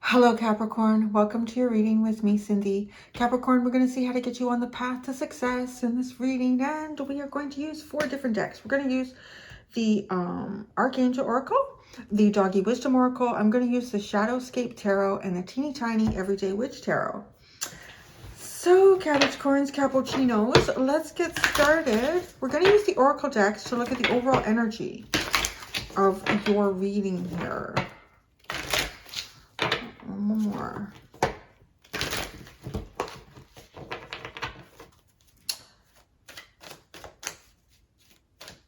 Hello Capricorn, welcome to your reading with me, Cindy. Capricorn, we're going to see how to get you on the path to success in this reading, and we are going to use 4 different decks. We're going to use the Archangel Oracle, the Doggy Wisdom Oracle. I'm going to use the Shadowscape Tarot and the Teeny Tiny Everyday Witch Tarot. So Capricorns, Cappuccinos, let's get started. We're going to use the Oracle decks to look at the overall energy of your reading here. One more.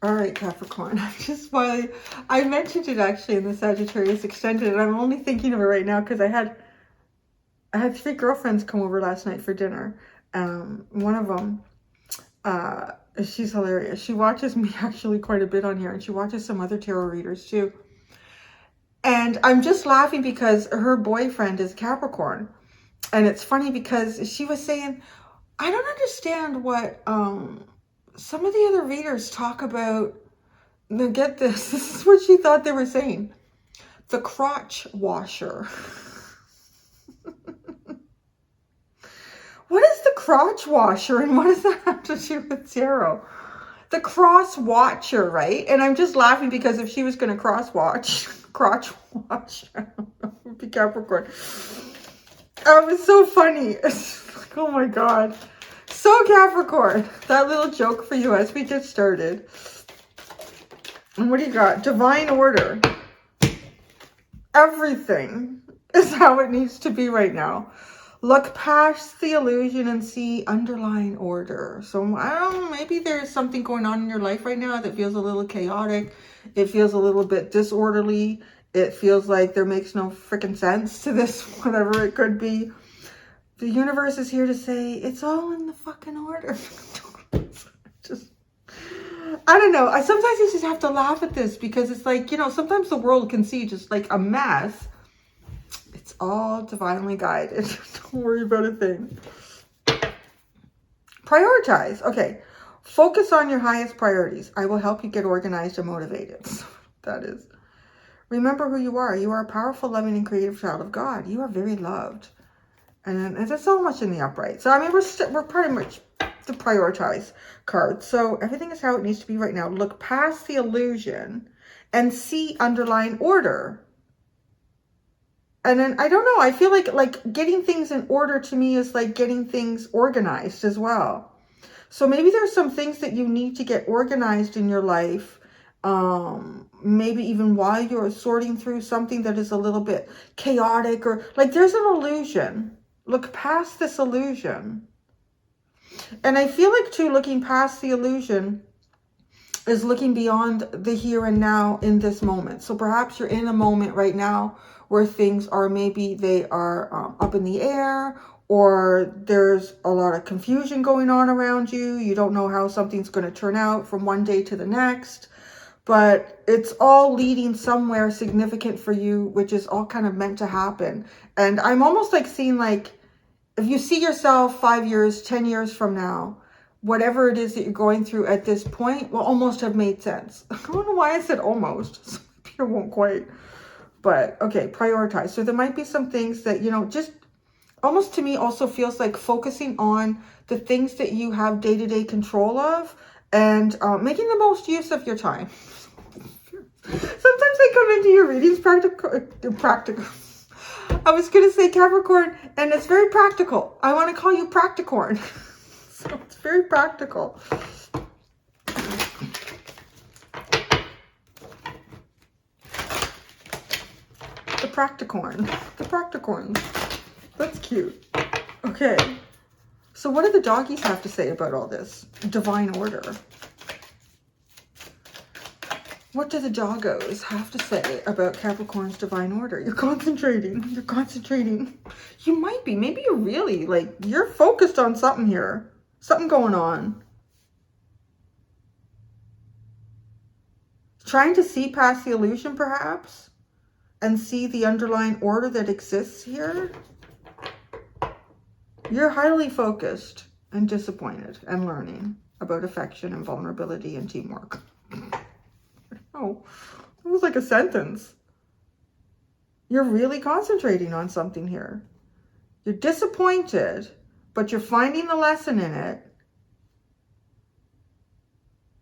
All right, Capricorn. I mentioned it actually in the Sagittarius Extended, and I'm only thinking of it right now because I had 3 girlfriends come over last night for dinner. One of them, she's hilarious. She watches me actually quite a bit on here, and she watches some other tarot readers too. And I'm just laughing because her boyfriend is Capricorn. And it's funny because she was saying, I don't understand what some of the other readers talk about. Now get this. This is what she thought they were saying. The crotch washer. What is the crotch washer and what does that have to do with tarot? The cross watcher, right? And I'm just laughing because if she was going to crotch watch, I don't know, it would be Capricorn. Oh, it was so funny. It's like, oh my God. So Capricorn, that little joke for you as we get started. And what do you got? Divine order. Everything is how it needs to be right now. Look past the illusion and see underlying order. So I don't know, maybe there's something going on in your life right now that feels a little chaotic. It feels a little bit disorderly. It feels like there makes no freaking sense to this, whatever it could be. The universe is here to say, it's all in the fucking order. I don't know. Sometimes you just have to laugh at this because it's like, you know, sometimes the world can see just like a mess. It's all divinely guided. Don't worry about a thing. Prioritize. Okay. Focus on your highest priorities. I will help you get organized and motivated. That is. Remember who you are. You are a powerful, loving, and creative child of God. You are very loved. And there's so much in the upright. So, I mean, we're pretty much the prioritize card. So, everything is how it needs to be right now. Look past the illusion and see underlying order. And then, I don't know, I feel like getting things in order to me is like getting things organized as well. So maybe there's some things that you need to get organized in your life. Maybe even while you're sorting through something that is a little bit chaotic or like there's an illusion. Look past this illusion. And I feel like too, looking past the illusion is looking beyond the here and now in this moment. So perhaps you're in a moment right now where things are, maybe they are up in the air, or there's a lot of confusion going on around you. You don't know how something's going to turn out from one day to the next, but it's all leading somewhere significant for you, which is all kind of meant to happen. And I'm almost like seeing like, if you see yourself 5 years, 10 years from now, whatever it is that you're going through at this point will almost have made sense. I don't know why I said almost. So maybe it won't quite. But, okay, prioritize. So there might be some things that, you know, just almost to me also feels like focusing on the things that you have day-to-day control of and making the most use of your time. Sometimes I come into your readings practical. I was going to say Capricorn, and it's very practical. I want to call you Practicorn. So it's very practical. The Practicorns. That's cute. Okay. So what do the doggies have to say about all this? Divine order. What do the doggos have to say about Capricorn's divine order? You're concentrating. You're concentrating. You might be. Maybe you're really, like, you're focused on something here. Something going on. Trying to see past the illusion, perhaps, and see the underlying order that exists here. You're highly focused and disappointed and learning. about affection and vulnerability and teamwork. Oh, it was like a sentence. You're really concentrating on something here. You're disappointed, but you're finding the lesson in it.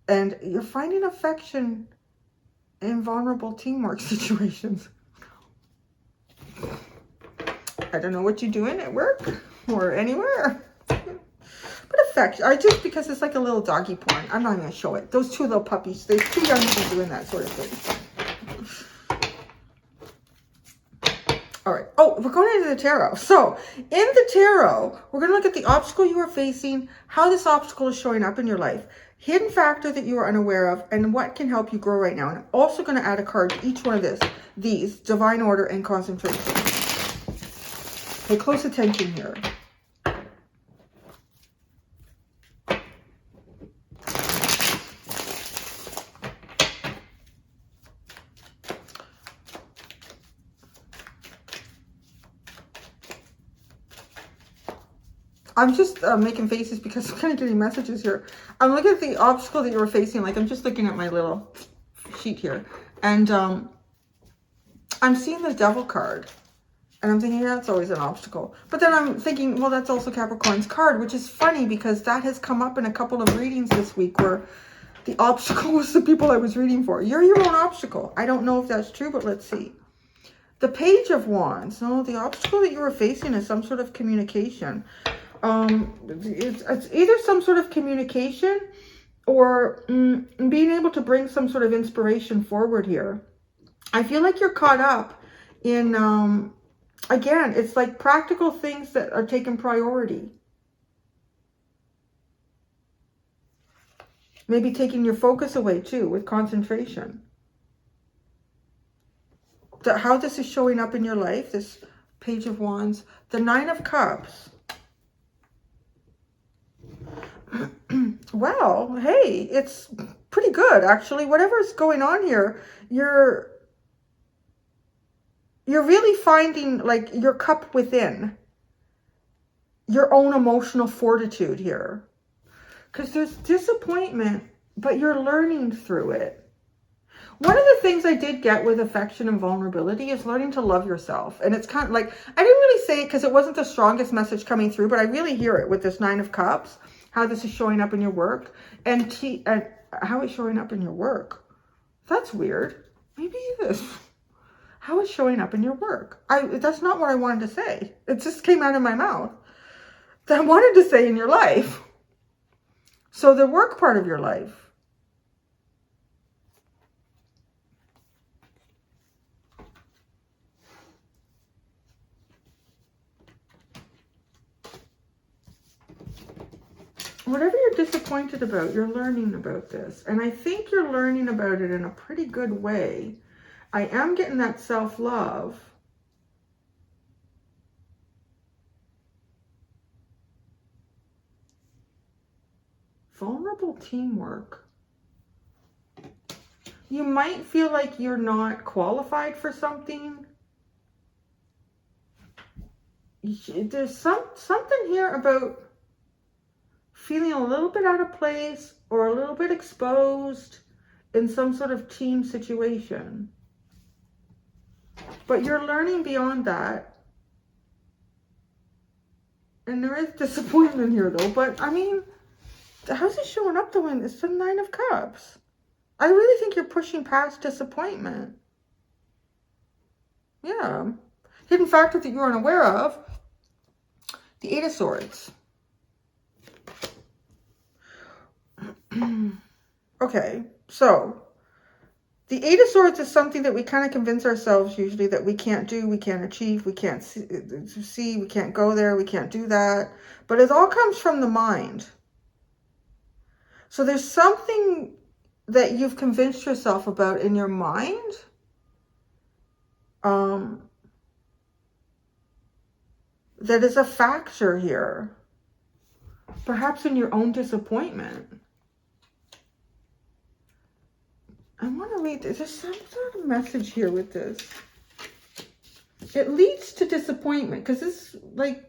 And you're finding affection in vulnerable teamwork situations. I don't know what you're doing at work or anywhere. But affection, because it's like a little doggy porn. I'm not going to show it. Those two little puppies, they're too young to be doing that sort of thing. All right. Oh, we're going into the tarot. So in the tarot, we're going to look at the obstacle you are facing, how this obstacle is showing up in your life, hidden factor that you are unaware of, and what can help you grow right now. And I'm also going to add a card to each one of these, divine order and concentration. Pay close attention here. I'm just making faces because I'm kind of getting messages here. I'm looking at the obstacle that you were facing. Like, I'm just looking at my little sheet here. And I'm seeing the Devil card. And I'm thinking, yeah, that's always an obstacle. But then I'm thinking, well, that's also Capricorn's card, which is funny because that has come up in a couple of readings this week where the obstacle was the people I was reading for. You're your own obstacle. I don't know if that's true, but let's see. The Page of Wands. No, the obstacle that you were facing is some sort of communication. It's either some sort of communication or being able to bring some sort of inspiration forward here. I feel like you're caught up in, again, it's like practical things that are taking priority. Maybe taking your focus away too with concentration. How this is showing up in your life, this Page of Wands, the Nine of Cups. Well, hey, it's pretty good, actually. Whatever's going on here, you're really finding, like, your cup within. Your own emotional fortitude here. Because there's disappointment, but you're learning through it. One of the things I did get with affection and vulnerability is learning to love yourself. And it's kind of like, I didn't really say it because it wasn't the strongest message coming through, but I really hear it with this Nine of Cups, how this is showing up in your work, and how it's showing up in your work. That's weird. Maybe it is. How it's showing up in your work. That's not what I wanted to say. It just came out of my mouth. That I wanted to say in your life. So the work part of your life. Whatever you're disappointed about, you're learning about this. And I think you're learning about it in a pretty good way. I am getting that self-love. Vulnerable teamwork. You might feel like you're not qualified for something. There's something here about feeling a little bit out of place or a little bit exposed in some sort of team situation. But you're learning beyond that. And there is disappointment here though. But I mean, how's it showing up though? It's the Nine of Cups. I really think you're pushing past disappointment. Yeah. Hidden factor that you're unaware of. The Eight of Swords. Okay, so the Eight of Swords is something that we kind of convince ourselves usually that we can't do, we can't achieve, we can't see, we can't go there, we can't do that. But it all comes from the mind. So there's something that you've convinced yourself about in your mind. That is a factor here. Perhaps in your own disappointment. I want to read this. There's some sort of message here with this. It leads to disappointment because this, like,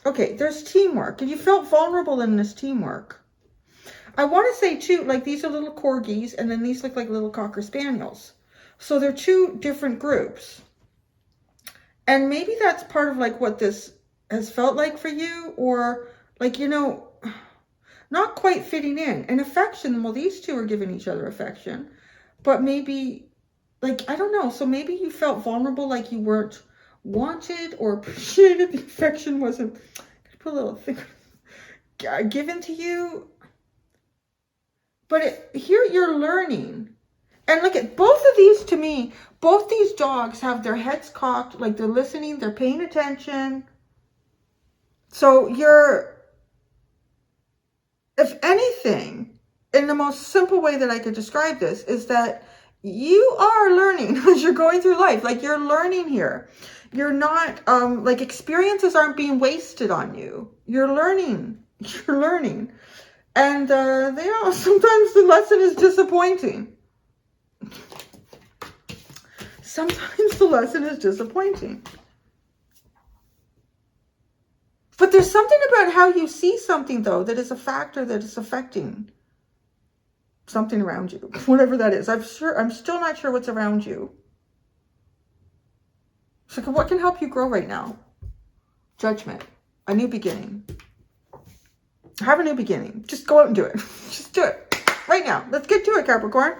okay, there's teamwork and you felt vulnerable in this teamwork. I want to say too, like these are little corgis and then these look like little Cocker Spaniels. So they're two different groups. And maybe that's part of like what this has felt like for you, or like, you know, not quite fitting in. And affection, well, these two are giving each other affection, but maybe like, I don't know. So maybe you felt vulnerable, like you weren't wanted or appreciated. The affection wasn't, put a little thing, given to you. But here you're learning. And look at both of these, to me, both these dogs have their heads cocked, like they're listening, they're paying attention. So you're, if anything, in the most simple way that I could describe this, is that you are learning as you're going through life. Like you're learning here. You're not, like experiences aren't being wasted on you. You're learning. You're learning. And, sometimes the lesson is disappointing. Sometimes the lesson is disappointing. But there's something about how you see something, though, that is a factor that is affecting something around you, whatever that is. I'm still not sure what's around you. So what can help you grow right now? Judgment, a new beginning. Have a new beginning. Just go out and do it. Just do it right now. Let's get to it, Capricorn.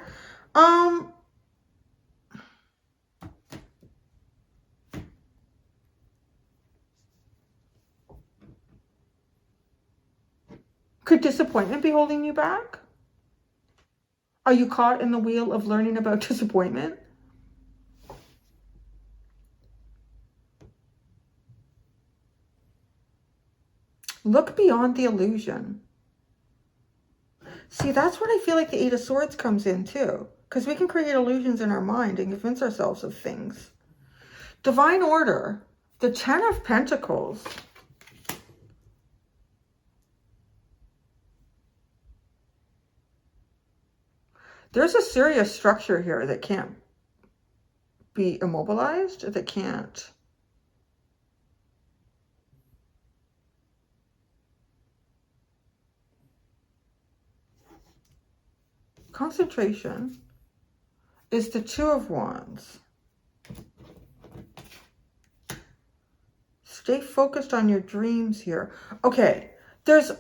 Could disappointment be holding you back? Are you caught in the wheel of learning about disappointment? Look beyond the illusion. See, that's what I feel like the Eight of Swords comes in too. Because we can create illusions in our mind and convince ourselves of things. Divine order. The Ten of Pentacles. There's a serious structure here that can't be immobilized, that can't. Concentration is the Two of Wands. Stay focused on your dreams here. Okay, there's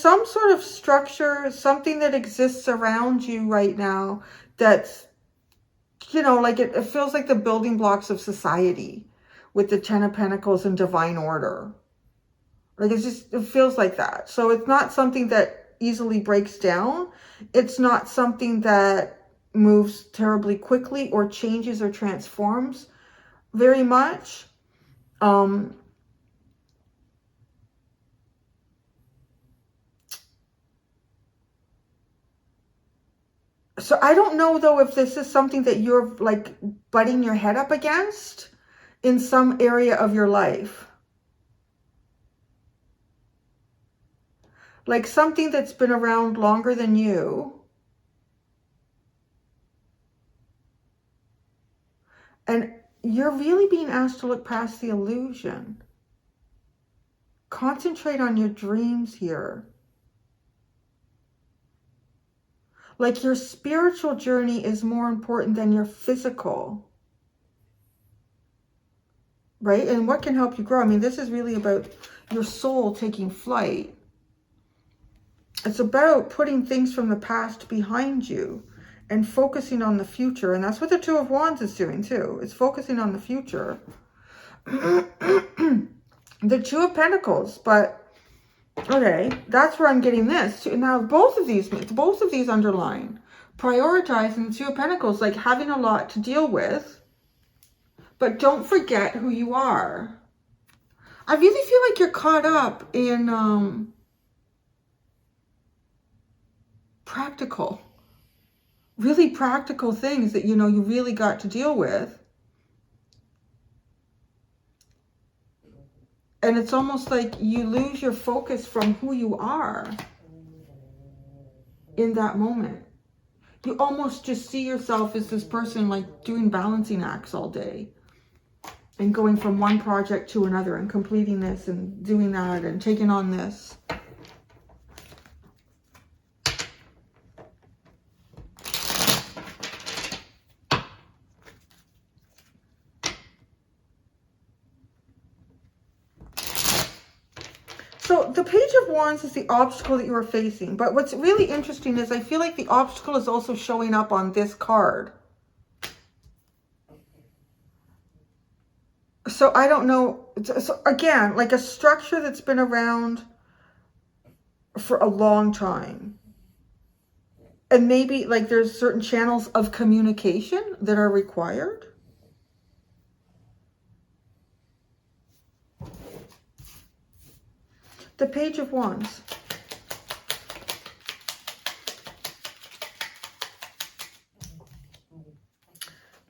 some sort of structure, something that exists around you right now that's, you know, like it feels like the building blocks of society with the Ten of Pentacles and divine order. Like it feels like that. So it's not something that easily breaks down. It's not something that moves terribly quickly or changes or transforms very much. So I don't know, though, if this is something that you're like butting your head up against in some area of your life. Like something that's been around longer than you. And you're really being asked to look past the illusion. Concentrate on your dreams here. Like your spiritual journey is more important than your physical. Right? And what can help you grow? I mean, this is really about your soul taking flight. It's about putting things from the past behind you and focusing on the future. And that's what the Two of Wands is doing too. It's focusing on the future. The Two of Pentacles, but okay, that's where I'm getting this. Now, both of these underline prioritizing the Two of Pentacles, like having a lot to deal with, but don't forget who you are. I really feel like you're caught up in really practical things that, you know, you really got to deal with. And it's almost like you lose your focus from who you are in that moment. You almost just see yourself as this person like doing balancing acts all day and going from one project to another and completing this and doing that and taking on this. So the Page of Wands is the obstacle that you are facing. But what's really interesting is I feel like the obstacle is also showing up on this card. So I don't know. So again, like a structure that's been around for a long time. And maybe like there's certain channels of communication that are required. The Page of Wands.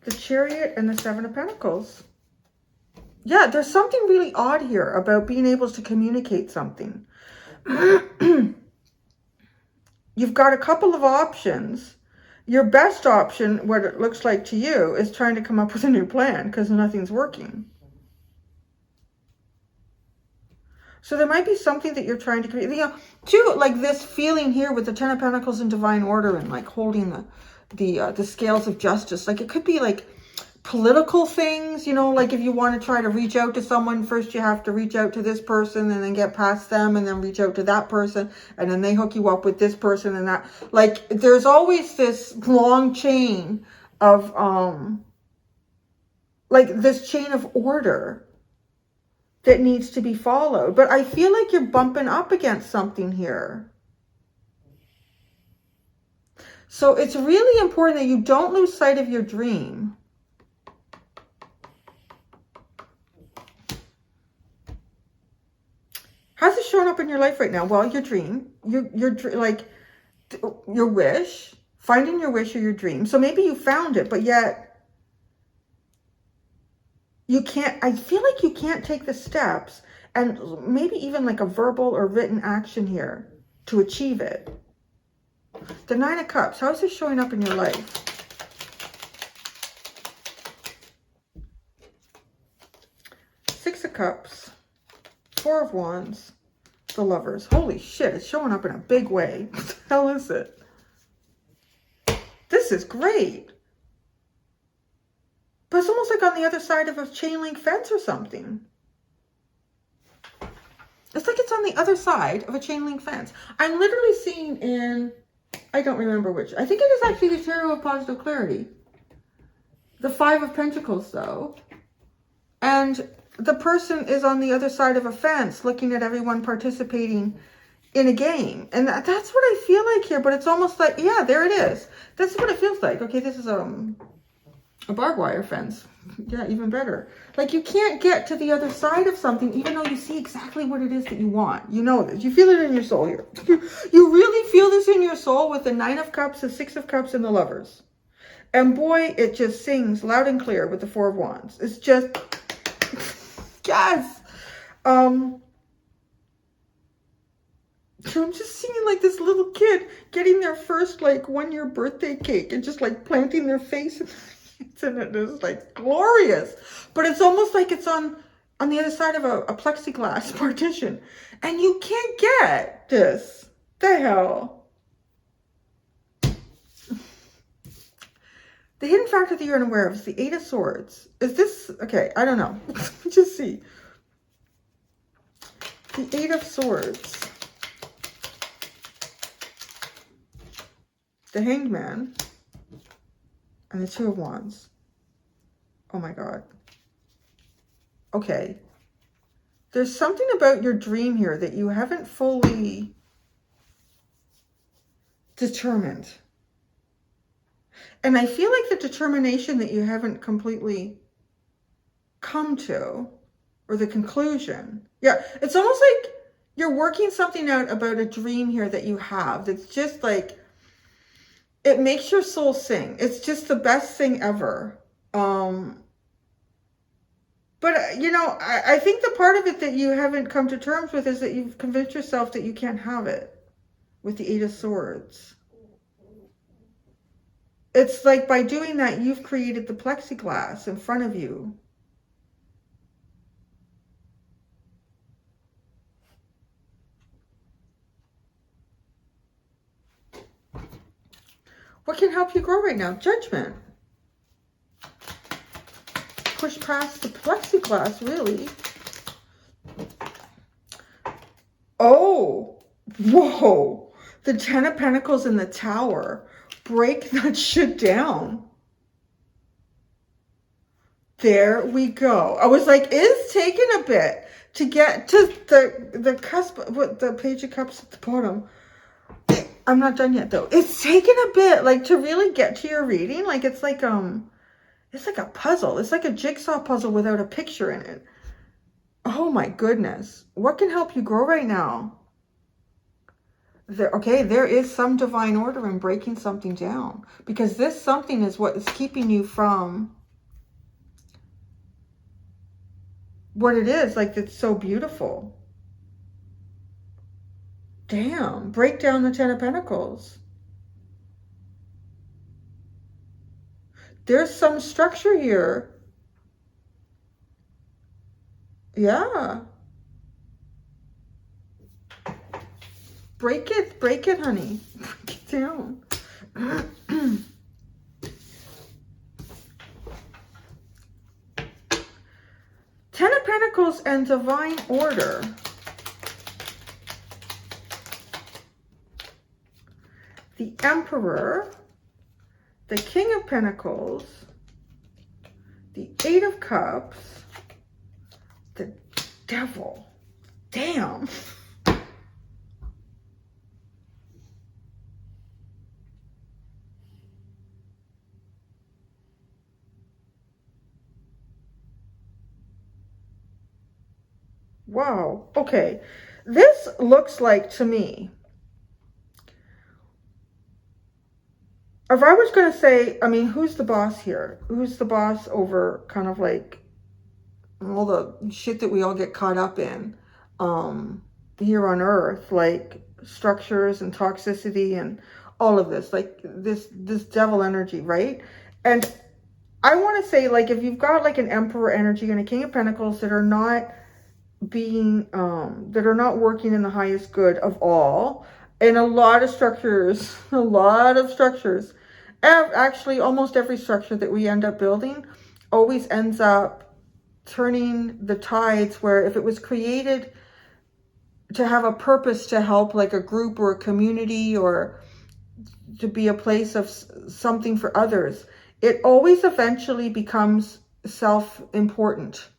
The Chariot and the Seven of Pentacles. Yeah, there's something really odd here about being able to communicate something. You've got a couple of options. Your best option, what it looks like to you, is trying to come up with a new plan because nothing's working. So there might be something that you're trying to create. You know, too, like this feeling here with the Ten of Pentacles in Divine Order and like holding the scales of justice. Like it could be like political things, you know, like if you want to try to reach out to someone, first you have to reach out to this person and then get past them and then reach out to that person and then they hook you up with this person and that. Like there's always this long chain of like this chain of order that needs to be followed. But I feel like you're bumping up against something here. So it's really important that you don't lose sight of your dream. How's it showing up in your life right now? Well, your dream, your like your wish, finding your wish or your dream. So maybe you found it, but yet you can't, I feel like you can't take the steps and maybe even like a verbal or written action here to achieve it. The Nine of Cups, how is this showing up in your life? Six of Cups, Four of Wands, the Lovers. Holy shit, it's showing up in a big way. What the hell is it? This is great. But it's almost like on the other side of a chain link fence or something. It's like it's on the other side of a chain link fence. I'm literally seeing in, I don't remember which. I think it is actually the Tarot of Positive Clarity. The Five of Pentacles, though. And the person is on the other side of a fence looking at everyone participating in a game. And that's what I feel like here. But it's almost like, yeah, there it is. That's what it feels like. Okay, this is a barbed wire fence. Yeah, even better. Like you can't get to the other side of something even though you see exactly what it is that you want. You know this. You feel it in your soul here. You really feel this in your soul with the Nine of Cups, the Six of Cups, and the Lovers. And boy, it just sings loud and clear with the Four of Wands. It's just, yes. So I'm just seeing like this little kid getting their first like 1-year birthday cake and just like planting their face and it is like glorious. But it's almost like it's on the other side of a plexiglass partition. And you can't get this. The hell? The hidden factor that you're unaware of is the Eight of Swords. Is this, okay, I don't know. Just see. The Eight of Swords. The Hanged Man. And the Two of Wands. Oh my God. Okay. There's something about your dream here that you haven't fully determined. And I feel like the determination that you haven't completely come to, or the conclusion. Yeah, it's almost like you're working something out about a dream here that you have. That's just like, it makes your soul sing. It's just the best thing ever. But, you know, I think the part of it that you haven't come to terms with is that you've convinced yourself that you can't have it with the Eight of Swords. It's like by doing that, you've created the plexiglass in front of you. What can help you grow right now? Judgment. Push past the plexiglass, really. Oh, whoa. The 10 of Pentacles in the Tower. Break that shit down. There we go. I was like, it's taking a bit to get to the cusp, what the Page of Cups at the bottom. I'm not done yet though. It's taken a bit, like, to really get to your reading. Like, it's like a puzzle. It's like a jigsaw puzzle without a picture in it. Oh my goodness. What can help you grow right now? There is some divine order in breaking something down, because this something is what is keeping you from what it is. Like, it's so beautiful. Damn. Break down the 10 of Pentacles. There's some structure here. Yeah. Break it, honey. Break it down. 10 of Pentacles and divine order. The Emperor, the King of Pentacles, the 8 of Cups, the Devil. Damn. Wow. Okay. This looks like, to me, if I was going to say, I mean, who's the boss here? Who's the boss over kind of like all the shit that we all get caught up in here on Earth, like structures and toxicity and all of this, like this devil energy, right? And I want to say, like, if you've got like an Emperor energy and a King of Pentacles that are not being that are not working in the highest good of all, and a lot of structures, actually almost every structure that we end up building always ends up turning the tides, where if it was created to have a purpose to help like a group or a community or to be a place of something for others, it always eventually becomes self-important.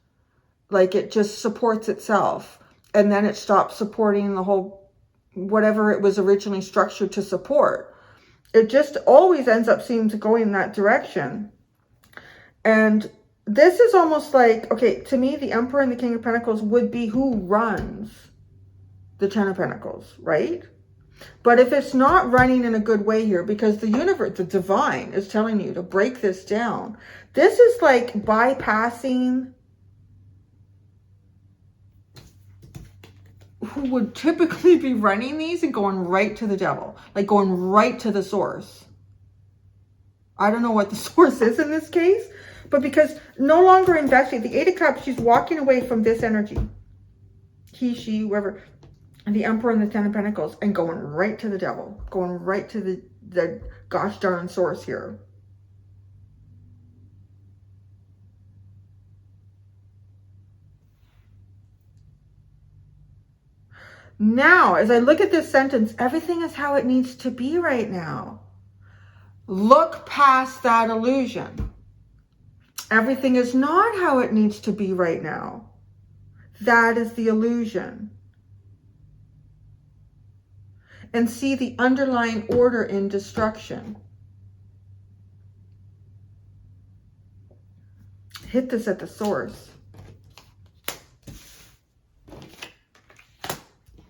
Like, it just supports itself, and then it stops supporting the whole, whatever it was originally structured to support. It just always ends up seeming to go in that direction. And this is almost like, okay, to me, the Emperor and the King of Pentacles would be who runs the 10 of Pentacles, right? But if it's not running in a good way here, because the universe, the divine, is telling you to break this down, this is like bypassing who would typically be running these and going right to the devil, like going right to the source. I don't know what the source is in this case, but because no longer investing, the 8 of Cups, she's walking away from this energy. He, she, whoever, and the Emperor and the 10 of Pentacles, and going right to the devil, going right to the gosh darn source here. Now, as I look at this sentence, everything is how it needs to be right now. Look past that illusion. Everything is not how it needs to be right now. That is the illusion. And see the underlying order in destruction. Hit this at the source.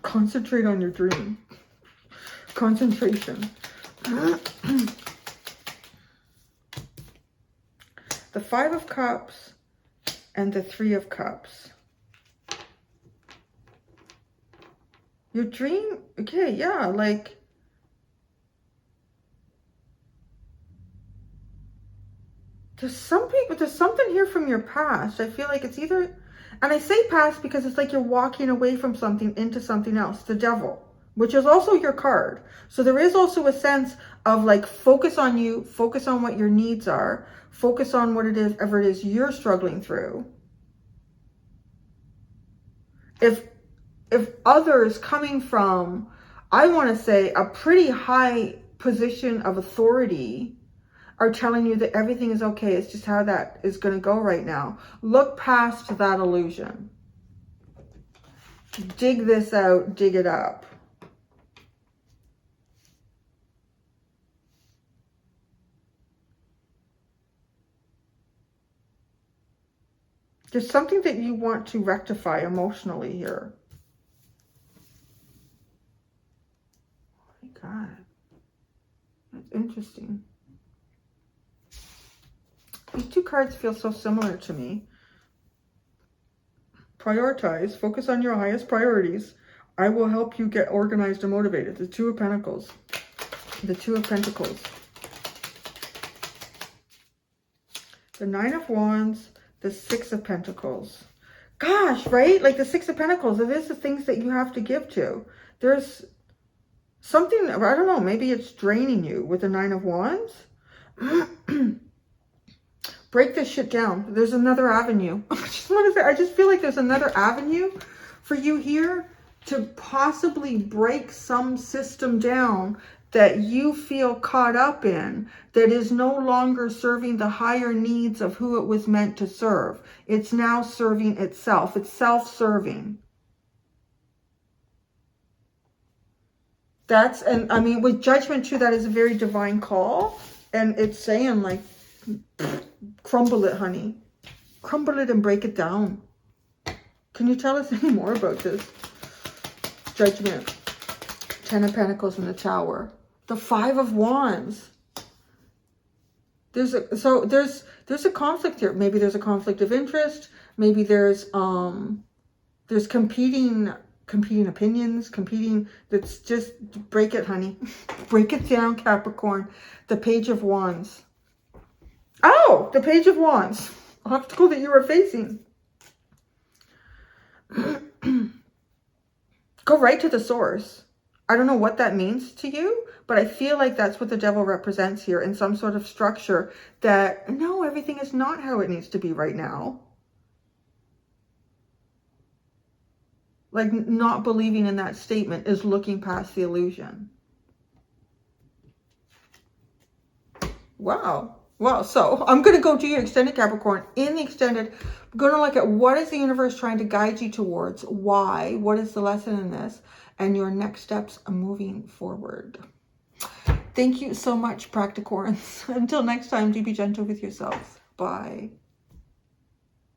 Concentrate on your dream. Concentration. The 5 of Cups and the 3 of Cups. Your dream, okay, yeah, like, there's something here from your past. I feel like it's either, and I say past because it's like you're walking away from something into something else, the devil, which is also your card. So there is also a sense of like, focus on you, focus on what your needs are, focus on what it is, ever it is you're struggling through. if others coming from, I want to say, a pretty high position of authority are telling you that everything is okay, it's just how that is going to go right now. Look past that illusion. Dig this out, dig it up. There's something that you want to rectify emotionally here. Oh my God. That's interesting. These two cards feel so similar to me. Prioritize. Focus on your highest priorities. I will help you get organized and motivated. The Two of Pentacles. The Two of Pentacles. The Nine of Wands. The Six of Pentacles. Gosh, right? Like the Six of Pentacles. It is the things that you have to give to. There's something, I don't know, maybe it's draining you with the Nine of Wands. Break this shit down. There's another avenue. I just feel like there's another avenue for you here to possibly break some system down that you feel caught up in, that is no longer serving the higher needs of who it was meant to serve. It's now serving itself. It's self-serving. And I mean, with Judgment too, that is a very divine call. And it's saying like, crumble it, honey. Crumble it and break it down. Can you tell us any more about this? Judgment. Ten of Pentacles in the Tower. The Five of Wands. There's a conflict here. Maybe there's a conflict of interest. Maybe there's competing opinions, that's just break it, honey. Break it down, Capricorn. The Page of Wands. Oh, the Page of Wands. Obstacle that you are facing. Go right to the source. I don't know what that means to you, but I feel like that's what the Devil represents here in some sort of structure that, no, everything is not how it needs to be right now. Like not believing in that statement is looking past the illusion. Wow. Well, so I'm going to go to your extended Capricorn. In the extended, I'm going to look at what is the universe trying to guide you towards? Why? What is the lesson in this? And your next steps moving forward. Thank you so much, Practicorns. Until next time, do be gentle with yourselves. Bye.